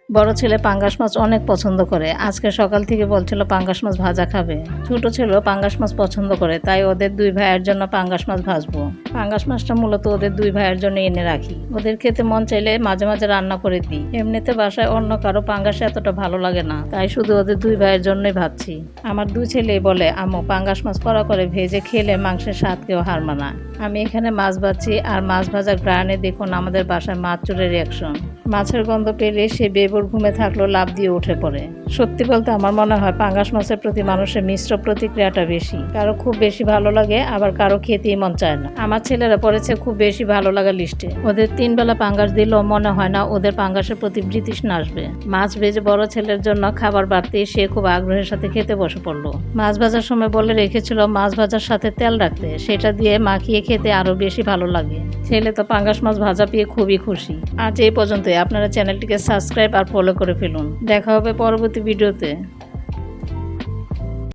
বড় ছেলে পাঙ্গাস মাছ অনেক পছন্দ করে। আজকে সকাল থেকে বলছিল পাঙ্গাস মাছ ভাজা খাবে। ছোট ছেলে পাঙ্গাস মাছ পছন্দ করে, তাই ওদের দুই ভাইয়ের জন্য পাঙ্গাস মাছ ভাজবো। পাঙ্গাস মাছটা মূলত ওদের দুই ভাইয়ের জন্য এনে রাখি। ওদের খেতে মন চাইলে মাঝে মাঝে রান্না করে দিই। এমনিতে বাসায় অন্য কারো পাঙ্গাস এতটা ভালো লাগে না, তাই শুধু ওদের দুই ভাইয়ের জন্যই ভাবছি। আমার দুই ছেলেই বলে, আম্মু পাঙ্গাস মাছ কড়া করে ভেজে খেলে মাংসের স্বাদ কেউ হার মানায়। আমি এখানে মাছ ভাজছি, আর মাছ ভাজার গ্রানে দেখুন আমাদের বাসায় মাছ চোরের রিয়াকশন। মাছের গন্ধ পেলে সে বেবর ঘুমে থাকলেও লাফ দিয়ে উঠে পড়ে। সত্যি বলতে আমার মনে হয় পাঙ্গাস মাছের প্রতি মানুষের মিশ্র প্রতিক্রিয়াটা বেশি। কারো খুব বেশি ভালো লাগে, আবার কারো খেতেই মন চায় না। আমার ছেলেরা পড়েছে খুব বেশি ভালো লাগা লিস্টে। ওদের 3 বেলা পাঙ্গাস দিলেও মনে হয় না ওদের পাঙ্গাসের প্রতি বিতৃষ্ণা আসবে। মাছ ভেজে বড় ছেলের জন্য খাবার বাড়তেই সে খুব আগ্রহের সাথে খেতে বসে পড়লো। মাছ ভাজার সময় বলে রেখেছিল মাছ ভাজার সাথে তেল রাখতে, সেটা দিয়ে মাখিয়ে খেতে আরো বেশি ভালো লাগে। ছেলে তো পাঙ্গাস মাছ ভাজা পেয়ে খুবই খুশি। আজ এই পর্যন্তই। আপনারা চ্যানেলটিকে সাবস্ক্রাইব আর ফলো করে ফেলুন। দেখা হবে পরবর্তী ভিডিওতে।